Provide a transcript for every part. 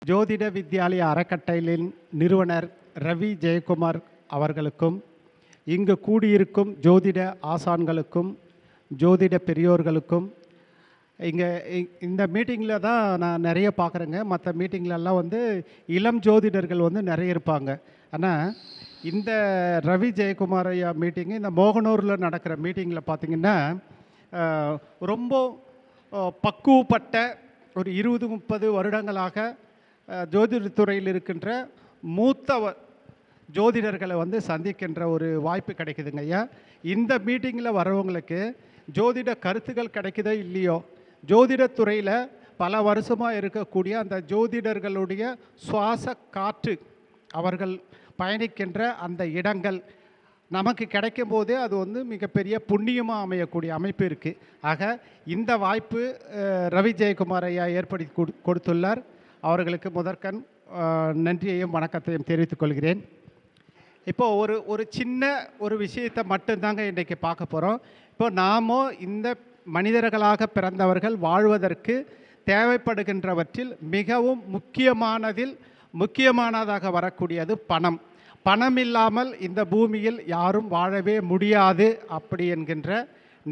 ஜோதிட வித்யாலய அறக்கட்டளையின் நிறுவனர் ரவி ஜெயக்குமார் அவர்களுக்கும், இங்கு கூடியிருக்கும் ஜோதிட ஆசான்களுக்கும், ஜோதிட பெரியோர்களுக்கும், இந்த மீட்டிங்கில் தான் நான் நிறைய பார்க்குறேங்க. மற்ற மீட்டிங்லலாம் இளம் ஜோதிடர்கள் நிறைய இருப்பாங்க. ஆனால் இந்த ரவி ஜெயக்குமார் ஐயா மீட்டிங்கு இந்த மோகனூரில் நடக்கிற மீட்டிங்கில் பார்த்திங்கன்னா ரொம்ப பக்குவப்பட்ட ஒரு 20-30 வருடங்களாக ஜோதிடத்துறையில் இருக்கின்ற மூத்த ஜோதிடர்களை சந்திக்கின்ற ஒரு வாய்ப்பு கிடைக்குதுங்க ஐயா. இந்த மீட்டிங்கில் வரவங்களுக்கு ஜோதிட கருத்துக்கள் கிடைக்குதோ இல்லையோ, ஜோதிடத்துறையில் பல வருஷமாக இருக்கக்கூடிய அந்த ஜோதிடர்களுடைய சுவாச காற்று, அவர்கள் பயணிக்கின்ற அந்த இடங்கள் நமக்கு கிடைக்கும் போதே அது மிகப்பெரிய புண்ணியமாக அமையக்கூடிய அமைப்பு இருக்குது. ஆக இந்த வாய்ப்பு ரவி ஜெயக்குமார் ஐயா ஏற்படுத்தி கொடுத்துள்ளார். அவர்களுக்கு முதற்கண் நன்றியையும் வணக்கத்தையும் தெரிவித்துக் கொள்கிறேன். இப்போது ஒரு சின்ன ஒரு விஷயத்தை மட்டும்தாங்க இன்றைக்கி பார்க்க போகிறோம். இப்போ நாமோ இந்த மனிதர்களாக பிறந்தவர்கள் வாழ்வதற்கு தேவைப்படுகின்றவற்றில் மிகவும் முக்கியமானதாக வரக்கூடியது பணம். பணம் இல்லாமல் இந்த பூமியில் யாரும் வாழவே முடியாது அப்படி என்கின்ற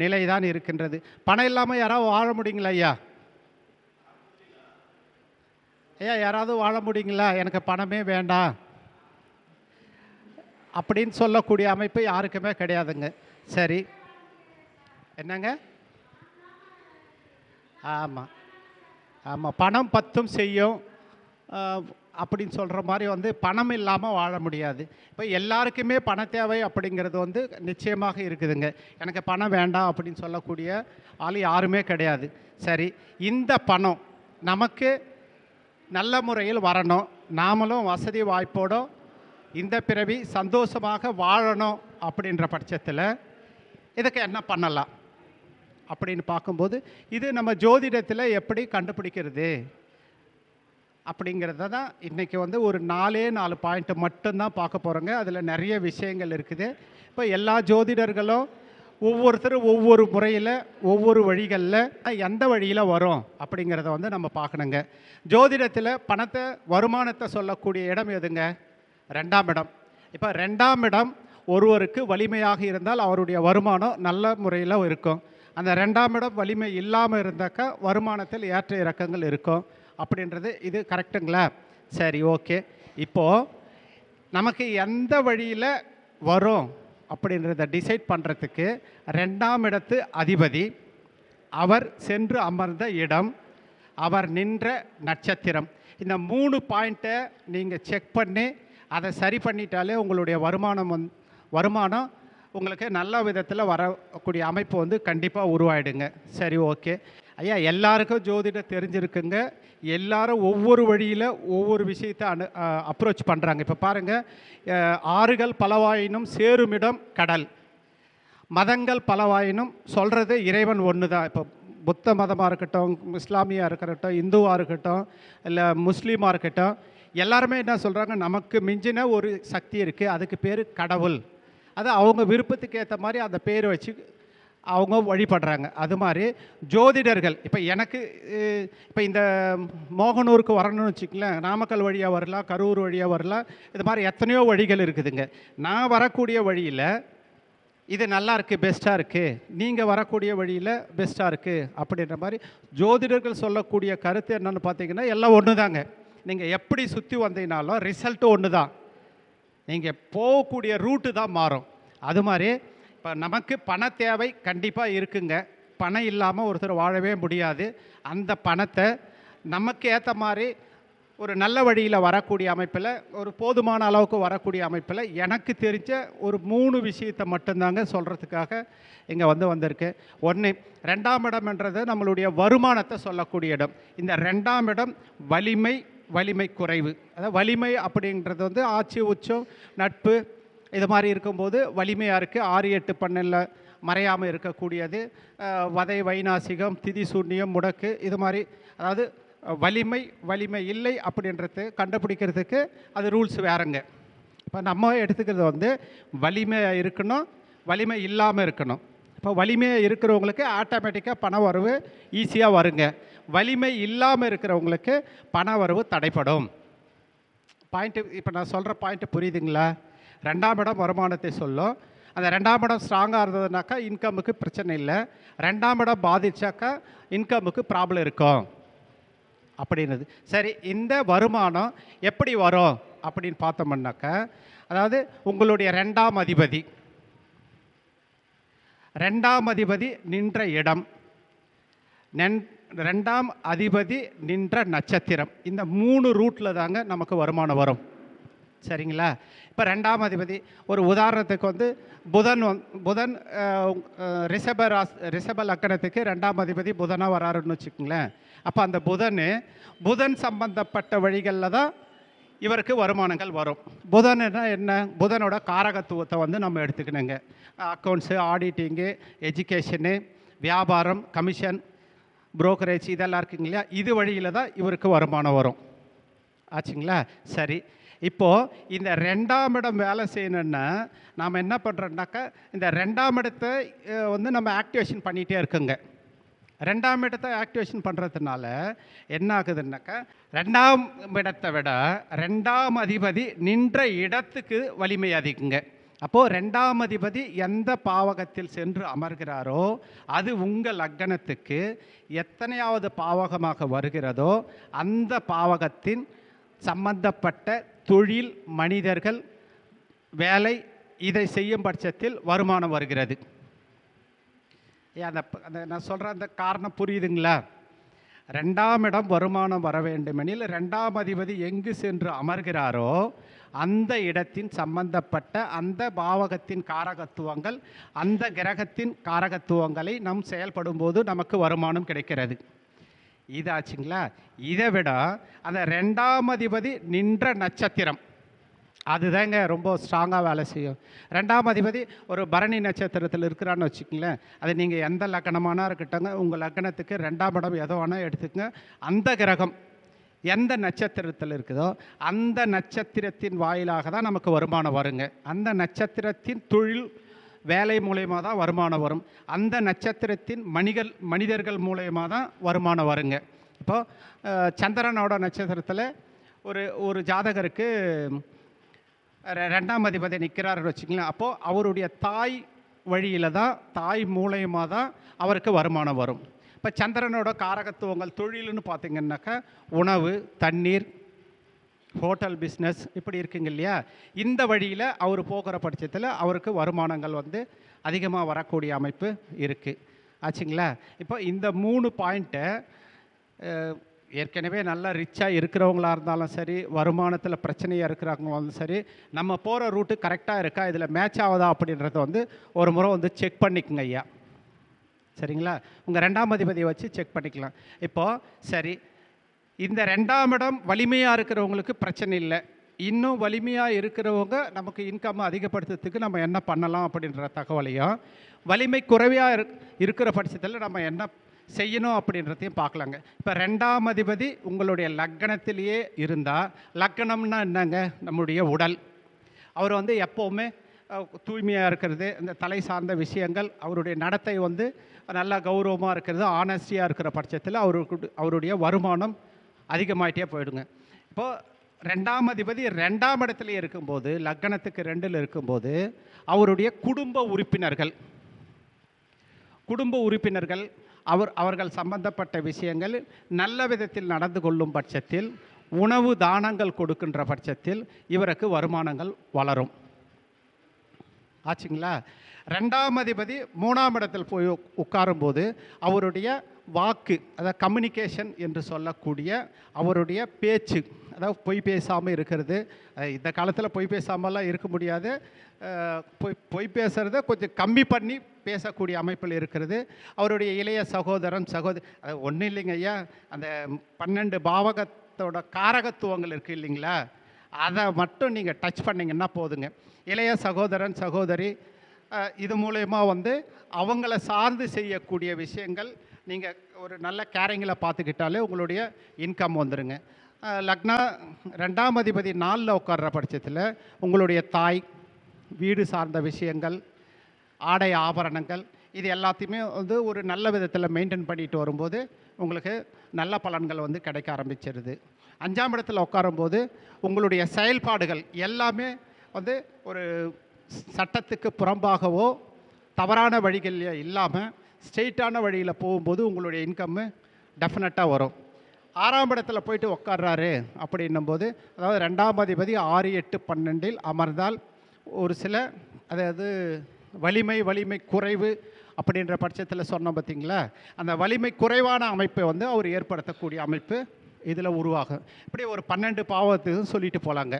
நிலைதான் இருக்கின்றது. பணம் இல்லாமல் யாராவது வாழ முடியுங்களா ஐயா? ஐயா யாராவது வாழ முடியுங்களா? எனக்கு பணமே வேண்டாம் அப்படின்னு சொல்லக்கூடிய அமைப்பு யாருக்குமே கிடையாதுங்க. சரி, என்னங்க? ஆமாம், பணம் பத்தும் செய்யும் அப்படின்னு சொல்கிற மாதிரி பணம் இல்லாமல் வாழ முடியாது. இப்போ எல்லாருக்குமே பண தேவை அப்படிங்கிறது நிச்சயமாக இருக்குதுங்க. எனக்கு பணம் வேண்டாம் அப்படின்னு சொல்லக்கூடிய ஆள் யாருமே கிடையாது. சரி, இந்த பணம் நமக்கு நல்ல முறையில் வரணும், நாமளும் வசதி வாய்ப்போடு இந்த பிறவி சந்தோஷமாக வாழணும் அப்படின்ற பட்சத்தில் இதுக்கு என்ன பண்ணலாம் அப்படின்னு பார்க்கும்போது, இது நம்ம ஜோதிடத்தில் எப்படி கண்டுபிடிக்கிறது அப்படிங்கிறத தான் இன்றைக்கி ஒரு 4 பாயிண்ட்டு மட்டும்தான் பார்க்க போகிறோங்க. அதில் நிறைய விஷயங்கள் இருக்குது. இப்போ எல்லா ஜோதிடர்களும் ஒவ்வொருத்தரும் ஒவ்வொரு முறையில் ஒவ்வொரு வழிகளில் எந்த வழியில் வரும் அப்படிங்கிறத நம்ம பார்க்கணுங்க. ஜோதிடத்தில் வருமானத்தை சொல்லக்கூடிய இடம் எதுங்க? 2ஆம் இடம். இப்போ 2ஆம் இடம் ஒருவருக்கு வலிமையாக இருந்தால் அவருடைய வருமானம் நல்ல முறையில் இருக்கும். அந்த 2ஆம் இடம் வலிமை இல்லாமல் இருந்தாக்கா வருமானத்தில் ஏற்ற இறக்கங்கள் இருக்கும் அப்படின்றது இது கரெக்டுங்களா? சரி, ஓகே. இப்போது நமக்கு எந்த வழியில் வரும் அப்படின்றத டிசைட் பண்ணுறதுக்கு 2ஆம் இடத்து அதிபதி, அவர் சென்று அமர்ந்த இடம், அவர் நின்ற நட்சத்திரம், இந்த 3 பாயிண்ட்டை நீங்கள் செக் பண்ணி அதை சரி பண்ணிட்டாலே உங்களுடைய வருமானம் உங்களுக்கு நல்ல விதத்தில் வரக்கூடிய அமைப்பு கண்டிப்பாக உருவாயிடுங்க. சரி, ஓகே ஐயா. எல்லாருக்கும் ஜோதிடம் தெரிஞ்சிருக்குங்க. எல்லாரும் ஒவ்வொரு வழியில் ஒவ்வொரு விஷயத்தை அப்ரோச் பண்ணுறாங்க. இப்போ பாருங்கள், ஆறுகள் பலவாயினும் சேருமிடம் கடல், மதங்கள் பலவாயினும் சொல்கிறது இறைவன் ஒன்று தான். இப்போ புத்த மதமாக இருக்கட்டும், இஸ்லாமியாக இருக்கட்டும், இந்துவாக இருக்கட்டும், இல்லை முஸ்லீமாக இருக்கட்டும், எல்லாருமே என்ன சொல்கிறாங்க, நமக்கு மிஞ்சின ஒரு சக்தி இருக்குது, அதுக்கு பேர் கடவுள். அது அவங்க விருப்பத்துக்கு ஏற்ற மாதிரி அந்த பேர் வச்சு அவங்க வழிபடுறாங்க. அது மாதிரி ஜோதிடர்கள் இப்போ இந்த மோகனூருக்கு வரணும்னு வச்சுக்கலேன், நாமக்கல் வழியாக வரலாம், கரூர் வழியாக வரலாம், இது மாதிரி எத்தனையோ வழிகள் இருக்குதுங்க. நான் வரக்கூடிய வழியில் இது நல்லா இருக்குது, பெஸ்ட்டாக இருக்குது, நீங்கள் வரக்கூடிய வழியில் பெஸ்ட்டாக இருக்குது அப்படின்ற மாதிரி ஜோதிடர்கள் சொல்லக்கூடிய கருத்து என்னென்னு பார்த்தீங்கன்னா எல்லாம் ஒன்று தாங்க. நீங்கள் எப்படி சுற்றி வந்தீங்கனாலும் ரிசல்ட்டு ஒன்று தான், நீங்கள் போகக்கூடிய ரூட்டு தான் மாறும். அது மாதிரி இப்போ நமக்கு பண தேவை கண்டிப்பாக இருக்குங்க. பணம் இல்லாமல் ஒருத்தர் வாழவே முடியாது. அந்த பணத்தை நமக்கு ஏற்ற மாதிரி ஒரு நல்ல வழியில் வரக்கூடிய அமைப்பில், ஒரு போதுமான அளவுக்கு வரக்கூடிய அமைப்பில் எனக்கு தெரிஞ்ச ஒரு 3 விஷயத்தை மட்டும்தாங்க சொல்கிறதுக்காக இங்கே வந்திருக்கு. 1, 2ஆம் இடம்ன்றது நம்மளுடைய வருமானத்தை சொல்லக்கூடிய இடம். இந்த 2ஆம் இடம் வலிமை குறைவு. அதாவது வலிமை அப்படின்றது ஆட்சி உச்சம் நட்பு இது மாதிரி இருக்கும்போது வலிமையாக இருக்குது. 6, 8, 12 மறையாமல் இருக்கக்கூடியது. வதை வைநாசிகம், திதி சூன்யம், முடக்கு, இது மாதிரி. அதாவது வலிமை இல்லை அப்படின்றது கண்டுபிடிக்கிறதுக்கு அது ரூல்ஸ் வேறுங்க. இப்போ நம்ம எடுத்துக்கிறது வலிமையாக இருக்கணும், வலிமை இல்லாமல் இருக்கணும். இப்போ வலிமையாக இருக்கிறவங்களுக்கு ஆட்டோமேட்டிக்காக பண வரவு ஈஸியாக வருங்க. வலிமை இல்லாமல் இருக்கிறவங்களுக்கு பண வரவு தடைப்படும். பாயிண்ட்டு இப்போ நான் சொல்கிற பாயிண்ட்டு புரியுதுங்களா? 2ஆம் இடம் வருமானத்தை சொல்லும். அந்த 2ஆம் இடம் ஸ்ட்ராங்காக இருந்ததுனாக்கா இன்கமுக்கு பிரச்சனை இல்லை. 2ஆம் இடம் பாதிச்சாக்கா இன்கமுக்கு ப்ராப்ளம் இருக்கும் அப்படின்னுது. சரி, இந்த வருமானம் எப்படி வரும் அப்படின்னு பார்த்தோம்னாக்கா, அதாவது உங்களுடைய 2ஆம் அதிபதி, 2ஆம் அதிபதி நின்ற இடம், 2ஆம் அதிபதி நின்ற நட்சத்திரம், இந்த 3 ரூட்டில் தாங்க நமக்கு வருமானம் வரும். சரிங்களா? இப்போ 2ஆம் அதிபதி ஒரு உதாரணத்துக்கு வந்து புதன் ரிஷப லக்கணத்துக்கு 2ஆம் அதிபதி புதனாக வராருன்னு வச்சுக்கோங்களேன். அப்போ அந்த புதன் சம்பந்தப்பட்ட வழிகளில் தான் இவருக்கு வருமானங்கள் வரும். புதன்னா என்ன? புதனோட காரகத்துவத்தை வந்து நம்ம எடுத்துக்கணுங்க. அக்கௌண்ட்ஸு, ஆடிட்டிங்கு, எஜுகேஷனு, வியாபாரம், கமிஷன், புரோக்கரேஜ் இதெல்லாம் இருக்குங்க இல்லையா? இது வழியில் தான் இவருக்கு வருமானம் வரும். ஆச்சுங்களா? சரி, இப்போது இந்த 2ஆம் இடம் வேலை செய்யணுன்னா நாம் என்ன பண்ணுறோம்னாக்கா, இந்த 2ஆம் இடத்தை வந்து நம்ம ஆக்டிவேஷன் பண்ணிகிட்டே இருக்குங்க. 2ஆம் இடத்தை ஆக்டிவேஷன் பண்ணுறதுனால என்ன ஆகுதுன்னாக்கா, 2ஆம் இடத்தை விட 2ஆம் அதிபதி நின்ற இடத்துக்கு வலிமை அதிகங்க. அப்போது 2ஆம் அதிபதி எந்த பாவகத்தில் சென்று அமர்கிறாரோ அது உங்கள் லக்னத்துக்கு எத்தனையாவது பாவகமாக வருகிறதோ அந்த பாவகத்தின் சம்பந்தப்பட்ட தொழில், மனிதர்கள், வேலை இதை செய்யும் பட்சத்தில் வருமானம் வருகிறது. அந்த நான் சொல்கிற அந்த காரணம் புரியுதுங்களா? 2ஆம் இடம் வருமானம் வர வேண்டுமெனில் 2ஆம் அதிபதி எங்கு சென்று அமர்கிறாரோ அந்த இடத்தின் சம்பந்தப்பட்ட அந்த பாவகத்தின் காரகத்துவங்கள், அந்த கிரகத்தின் காரகத்துவங்களை நம் செயல்படும் போது நமக்கு வருமானம் கிடைக்கிறது. இதாச்சுங்களா? இதை விட அந்த 2ஆம் அதிபதி நின்ற நட்சத்திரம் அதுதாங்க ரொம்ப ஸ்ட்ராங்காக வேலை செய்யும். 2ஆம் அதிபதி ஒரு பரணி நட்சத்திரத்தில் இருக்கிறான்னு வச்சுக்கோங்களேன். அது நீங்கள் எந்த லக்கணமானா இருக்கட்டங்க, உங்கள் லக்கணத்துக்கு 2ஆம் இடம் எதோ வேணால் எடுத்துக்கங்க. அந்த கிரகம் எந்த நட்சத்திரத்தில் இருக்குதோ அந்த நட்சத்திரத்தின் வாயிலாக தான் நமக்கு வருமானம் வருங்க. அந்த நட்சத்திரத்தின் தொழில், வேலை மூலயமா தான் வருமானம் வரும். அந்த நட்சத்திரத்தின் மனிதர்கள் மூலயமா தான் வருமானம் வருங்க. இப்போது சந்திரனோட நட்சத்திரத்தில் ஒரு ஜாதகருக்கு 2ஆம் அதிபதி நிற்கிறாருன்னு வச்சுக்கலாம். அப்போது அவருடைய தாய் வழியில் தான், தாய் மூலயமா தான் அவருக்கு வருமானம் வரும். இப்போ சந்திரனோட காரகத்துவங்கள் தொழில்னு பார்த்திங்கன்னாக்கா உணவு, தண்ணீர், ஹோட்டல் பிஸ்னஸ் இப்படி இருக்குங்க இல்லையா? இந்த வழியில் அவர் போகிற பட்சத்தில் அவருக்கு வருமானங்கள் வந்து அதிகமாக வரக்கூடிய அமைப்பு இருக்குது. ஆச்சுங்களா? இப்போ இந்த 3 பாயிண்ட்டை ஏற்கனவே நல்லா ரிச்சாக இருக்கிறவங்களாக இருந்தாலும் சரி, வருமானத்தில் பிரச்சனையாக இருக்கிறவங்களும் சரி, நம்ம போகிற ரூட்டு கரெக்டாக இருக்கா, இதில் மேட்ச் ஆகுதா அப்படின்றத வந்து ஒரு முறை வந்து செக் பண்ணிக்கோங்க ஐயா. சரிங்களா? உங்கள் 2ஆம் அதிபதியை வச்சு செக் பண்ணிக்கலாம். இப்போது சரி, இந்த 2ஆம் இடம் வலிமையாக இருக்கிறவங்களுக்கு பிரச்சனை இல்லை. இன்னும் வலிமையாக இருக்கிறவங்க நமக்கு இன்கம் அதிகப்படுத்துறதுக்கு நம்ம என்ன பண்ணலாம் அப்படின்ற தகவலையும், வலிமை குறைவாக இருக்கிற பட்சத்தில் நம்ம என்ன செய்யணும் அப்படின்றதையும் பார்க்கலாங்க. இப்போ 2ஆம் அதிபதி உங்களுடைய லக்னத்திலேயே இருந்தால், லக்னம்னா என்னங்க? நம்முடைய உடல். அவர் வந்து எப்போவுமே தூய்மையாக இருக்கிறது, இந்த தலை சார்ந்த விஷயங்கள், அவருடைய நடத்தை வந்து நல்லா கௌரவமாக இருக்கிறது, ஆனஸ்டியாக இருக்கிற பட்சத்தில் அவருடைய வருமானம் அதிகமாகிட்டே போயிடுங்க. இப்போது 2ஆம் அதிபதி 2ஆம் இடத்துல இருக்கும்போது, லக்னத்துக்கு 2ல் இருக்கும்போது அவருடைய குடும்ப உறுப்பினர்கள் அவர்கள் சம்பந்தப்பட்ட விஷயங்கள் நல்ல விதத்தில் நடந்து கொள்ளும் பட்சத்தில், உணவு தானங்கள் கொடுக்கின்ற பட்சத்தில் இவருக்கு வருமானங்கள் வளரும். ஆச்சுங்களா? 2ஆம் அதிபதி 3ஆம் இடத்தில் போய் உட்காரும்போது அவருடைய வாக்கு, அதாவது கம்யூனிகேஷன் என்று சொல்லக்கூடிய அவருடைய பேச்சு, அதாவது பொய் பேசாமல் இருக்கிறது. இந்த காலத்தில் பொய் பேசாமலாம் இருக்க முடியாது. பொய் பேசுகிறத கொஞ்சம் கம்மி பண்ணி பேசக்கூடிய அமைப்பில் இருக்கிறது. அவருடைய இளைய சகோதரி அது ஒன்றும் இல்லைங்க ஐயா, அந்த 12 பாவகத்தோட காரகத்துவங்கள் இருக்குது இல்லைங்களா, அதை மட்டும் நீங்கள் டச் பண்ணிங்கன்னா போதுங்க. இளைய சகோதரி இது மூலயமா வந்து அவங்கள சார்ந்து செய்யக்கூடிய விஷயங்கள் நீங்கள் ஒரு நல்ல கேரிங்கில் பார்த்துக்கிட்டாலே உங்களுடைய இன்கம் வந்துடுங்க. லக்னா 2ஆம் அதிபதி 4ல் உட்கார்ற பட்சத்தில் உங்களுடைய தாய், வீடு சார்ந்த விஷயங்கள், ஆடை ஆபரணங்கள் இது எல்லாத்தையுமே வந்து ஒரு நல்ல விதத்தில் மெயின்டைன் பண்ணிட்டு வரும்போது உங்களுக்கு நல்ல பலன்கள் வந்து கிடைக்க ஆரம்பிச்சிருது. 5ஆம் இடத்துல உட்காரும்போது உங்களுடைய செயல்பாடுகள் எல்லாமே வந்து ஒரு சட்டத்துக்கு புறம்பாகவோ தவறான வழிகளில் இல்லாமல் ஸ்ட்ரெயிட்டான வழியில் போகும்போது உங்களுடைய இன்கம்மு டெஃபினட்டாக வரும். 6ஆம் இடத்துல போயிட்டு உட்கார்றாரு அப்படின்னும்போது, அதாவது 2ஆம் அதிபதி 6, 8, 12 அமர்ந்தால் ஒரு சில, அதாவது வலிமை குறைவு அப்படின்ற பட்சத்தில் சொன்னோம் பார்த்தீங்களா, அந்த வலிமை குறைவான அமைப்பை வந்து அவர் ஏற்படுத்தக்கூடிய அமைப்பு இதில் உருவாகும். இப்படி ஒரு 12 பாவத்தையும் சொல்லிட்டு போகலாங்க.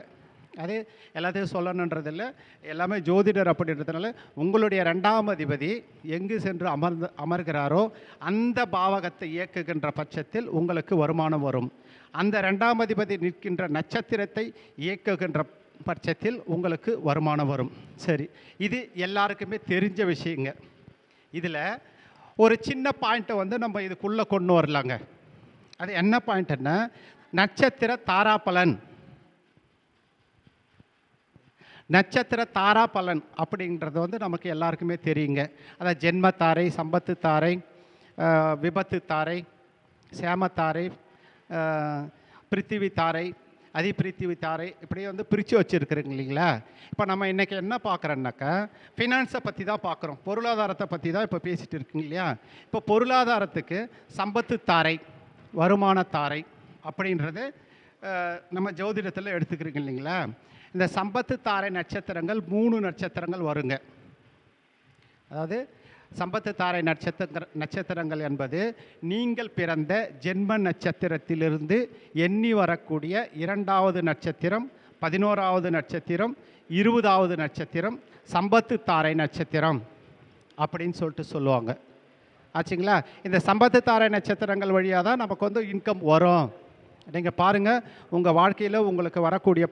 அது எல்லாத்தையும் சொல்லணுன்றதில்லை, எல்லாமே ஜோதிடர் அப்படின்றதுனால உங்களுடைய 2ஆம் அதிபதி எங்கு சென்று அமர்கிறாரோ அந்த பாவகத்தை இயக்குகின்ற பட்சத்தில் உங்களுக்கு வருமானம் வரும். அந்த 2ஆம் அதிபதி நிற்கின்ற நட்சத்திரத்தை இயக்குகின்ற பட்சத்தில் உங்களுக்கு வருமானம் வரும். சரி, இது எல்லாருக்குமே தெரிஞ்ச விஷயங்க. இதில் ஒரு சின்ன பாயிண்ட்டை வந்து நம்ம இதுக்குள்ளே கொண்டு வரலாங்க. அது என்ன பாயிண்ட்னா, நட்சத்திர தாராபலன். நட்சத்திர தாராபலன் அப்படின்றது வந்து நமக்கு எல்லாருக்குமே தெரியுங்க. அதாவது ஜென்ம தாரை, சம்பத்து தாரை, விபத்து தாரை, சேம தாரை, பிருத்திவி தாரை, அதிபிருத்திவி தாரை, இப்படியே வந்து பிரித்து வச்சுருக்குறீங்க இல்லைங்களா. இப்போ நம்ம இன்றைக்கி என்ன பார்க்குறோன்னாக்கா, ஃபினான்ஸை பற்றி தான் பார்க்குறோம், பொருளாதாரத்தை பற்றி தான் இப்போ பேசிகிட்டு இருக்குங்க இல்லையா. இப்போ பொருளாதாரத்துக்கு சம்பத்து தாரை, வருமான தாரை அப்படின்றது நம்ம ஜோதிடத்தில் எடுத்துக்கிறீங்க இல்லைங்களா. இந்த சம்பத்து தாரை நட்சத்திரங்கள் 3 நட்சத்திரங்கள் வருங்க. அதாவது சம்பத்து தாரை நட்சத்திரங்கள் என்பது நீங்கள் பிறந்த ஜென்ம நட்சத்திரத்திலிருந்து எண்ணி வரக்கூடிய 2வது நட்சத்திரம், 11வது நட்சத்திரம், 20வது நட்சத்திரம் சம்பத்து தாரை நட்சத்திரம் அப்படின்னு சொல்லிட்டு சொல்லுவாங்க. ஆச்சுங்களா. இந்த சம்பத்து தாரை நட்சத்திரங்கள் வழியாக தான் நமக்கு வந்து இன்கம் வரும். நீங்கள் பாருங்கள், உங்கள் வாழ்க்கையில் உங்களுக்கு வரக்கூடிய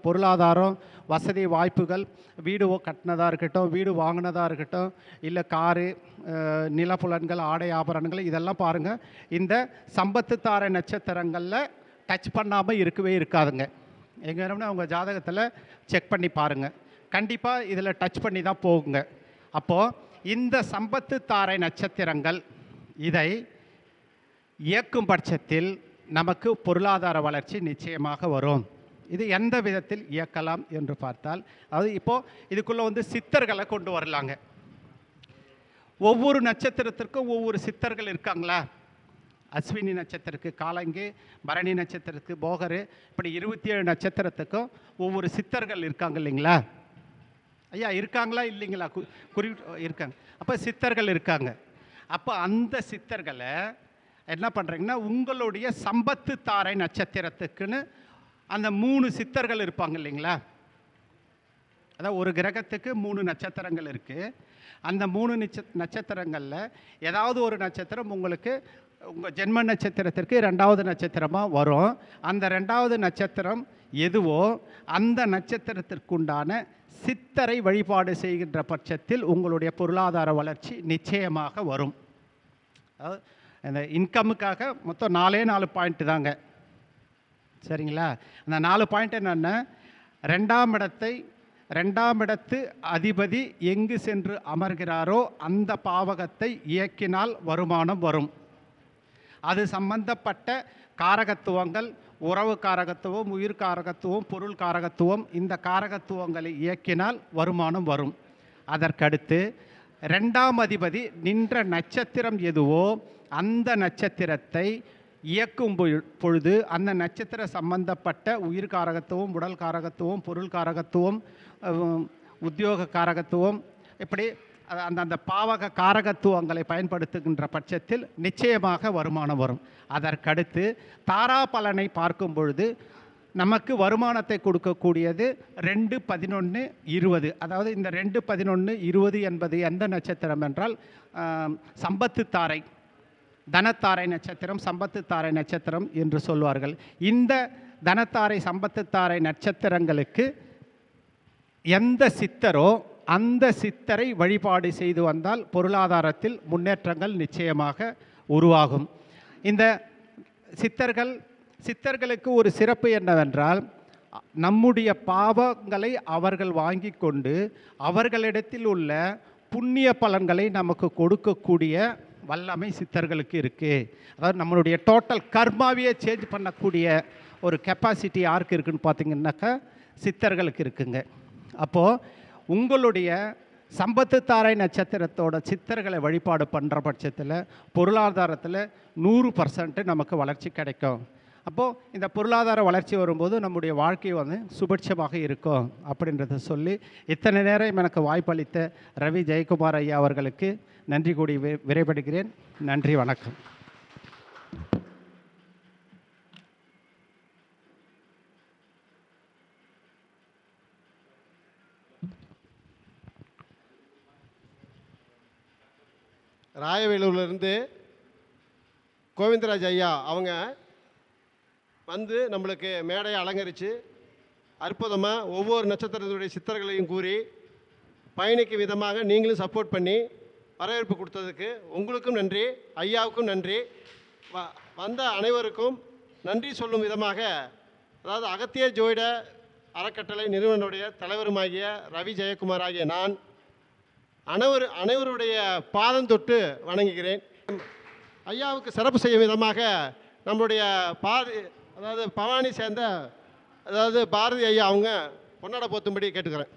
பொருளாதாரம், வசதி வாய்ப்புகள், வீடு கட்டினதாக இருக்கட்டும், வீடு வாங்கினதாக இருக்கட்டும், இல்லை காரு, நிலப்புலன்கள், ஆடை ஆபரணங்கள், இதெல்லாம் பாருங்கள் இந்த சம்பத்து தாரை நட்சத்திரங்களில் டச் பண்ணாமல் இருக்கவே இருக்காதுங்க. எங்கே வேணும்னா உங்கள் ஜாதகத்தில் செக் பண்ணி பாருங்கள், கண்டிப்பாக இதில் டச் பண்ணி தான் போகுங்க. அப்போது இந்த சம்பத்து தாரை நட்சத்திரங்கள் இதை இயக்கும் பட்சத்தில் நமக்கு பொருளாதார வளர்ச்சி நிச்சயமாக வரும். இது எந்த விதத்தில் இயக்கலாம் என்று பார்த்தால், அதாவது இப்போது இதுக்குள்ளே வந்து சித்தர்களை கொண்டு வரலாங்க. ஒவ்வொரு நட்சத்திரத்திற்கும் ஒவ்வொரு சித்தர்கள் இருக்காங்களா. அஸ்வினி நட்சத்திரத்துக்கு காலங்கி, பரணி நட்சத்திரத்துக்கு போகர், இப்படி 27 நட்சத்திரத்துக்கும் ஒவ்வொரு சித்தர்கள் இருக்காங்க இல்லைங்களா. ஐயா இருக்காங்களா இல்லைங்களா, இருக்காங்க. அப்போ சித்தர்கள் இருக்காங்க. அப்போ அந்த சித்தர்களை என்ன பண்ணுறீங்கன்னா, உங்களுடைய சம்பத்து தாரை நட்சத்திரத்துக்குன்னு அந்த 3 சித்தர்கள் இருப்பாங்க இல்லைங்களா. அதாவது ஒரு கிரகத்துக்கு 3 நட்சத்திரங்கள் இருக்குது. அந்த 3 நட்சத்திரங்களில் ஏதாவது ஒரு நட்சத்திரம் உங்களுக்கு உங்கள் ஜென்ம நட்சத்திரத்திற்கு 2வது நட்சத்திரமாக வரும். அந்த 2வது நட்சத்திரம் எதுவோ அந்த நட்சத்திரத்திற்குண்டான சித்தரை வழிபாடு செய்கின்ற பட்சத்தில் உங்களுடைய பொருளாதார வளர்ச்சி நிச்சயமாக வரும். அதாவது இந்த இன்கமுக்காக மொத்தம் 4 பாயிண்ட்டு தாங்க. சரிங்களா. அந்த 4 பாயிண்ட் என்னென்னா, 2ஆம் இடத்து அதிபதி எங்கு சென்று அமர்கிறாரோ அந்த பாவகத்தை இயக்கினால் வருமானம் வரும். அது சம்பந்தப்பட்ட காரகத்துவங்கள், உறவு காரகத்துவம், உயிர் காரகத்துவம், பொருள் காரகத்துவம், இந்த காரகத்துவங்களை இயக்கினால் வருமானம் வரும். அதற்கடுத்து 2ஆம் அதிபதி நின்ற நட்சத்திரம் எதுவோ அந்த நட்சத்திரத்தை இயக்கும் பொழுது அந்த நட்சத்திர சம்பந்தப்பட்ட உயிர் காரகத்துவம், உடல் காரகத்துவம், பொருள் காரகத்துவம், உத்தியோக காரகத்துவம், இப்படி அந்த பாவக காரகத்துவங்களை பயன்படுத்துகின்ற பட்சத்தில் நிச்சயமாக வருமானம் வரும். அதற்கடுத்து தாராபலனை பார்க்கும் பொழுது நமக்கு வருமானத்தை கொடுக்கக்கூடியது 2, 11, 20. அதாவது இந்த 2, 11, 20 என்பது எந்த நட்சத்திரம் என்றால் சம்பத்து தாரை, தனத்தாரை நட்சத்திரம், சம்பத்து தாரை நட்சத்திரம் என்று சொல்வார்கள். இந்த தனத்தாரை, சம்பத்து தாரை நட்சத்திரங்களுக்கு எந்த சித்தரோ அந்த சித்தரை வழிபாடு செய்து வந்தால் பொருளாதாரத்தில் முன்னேற்றங்கள் நிச்சயமாக உருவாகும். இந்த சித்தர்களுக்கு ஒரு சிறப்பு என்னவென்றால், நம்முடைய பாவங்களை அவர்கள் வாங்கி கொண்டு அவர்களிடத்தில் உள்ள புண்ணிய பலன்களை நமக்கு கொடுக்கக்கூடிய வல்லமை சித்தர்களுக்கு இருக்குது. அதாவது நம்மளுடைய டோட்டல் கர்மாவையே சேஞ்ச் பண்ணக்கூடிய ஒரு கெப்பாசிட்டி யாருக்கு இருக்குதுன்னு பார்த்தீங்கன்னாக்கா சித்தர்களுக்கு இருக்குங்க. அப்போது உங்களுடைய சம்பத்து தாரை நட்சத்திரத்தோட சித்தர்களை வழிபாடு பண்ணுற பட்சத்தில் பொருளாதாரத்தில் 100% நமக்கு வளர்ச்சி கிடைக்கும். அப்போது இந்த பொருளாதார வளர்ச்சி வரும்போது நம்முடைய வாழ்க்கை வந்து சுபிட்சமாக இருக்கும் அப்படின்றத சொல்லி இத்தனை நேரம் எனக்கு வாய்ப்பளித்த ரவி ஜெயக்குமார் ஐயா அவர்களுக்கு நன்றி கூடி விரைபடுகிறேன். நன்றி, வணக்கம். ராயவேலூர்லேருந்து கோவிந்தராஜ் ஐயா அவங்க வந்து நம்மளுக்கு மேடையை அலங்கரித்து அற்புதமாக ஒவ்வொரு நட்சத்திரத்துடைய சித்தர்களையும் கூறி பயணிக்கும் விதமாக நீங்களும் சப்போர்ட் பண்ணி வரவேற்பு கொடுத்ததுக்கு உங்களுக்கும் நன்றி, ஐயாவுக்கும் நன்றி. வந்த அனைவருக்கும் நன்றி சொல்லும் விதமாக, அதாவது அகத்திய ஜோதிட அறக்கட்டளை நிறுவனுடைய தலைவருமாகிய ரவி ஜெயக்குமார் ஆகிய நான் அனைவருடைய பாதம் தொட்டு வணங்குகிறேன். ஐயாவுக்கு சிறப்பு செய்யும் விதமாக நம்மளுடைய அதாவது பவானி சேர்ந்த பாரதி ஐயா அவங்க பொன்னாடை போத்தும்படி கேட்டுக்கிறேன்.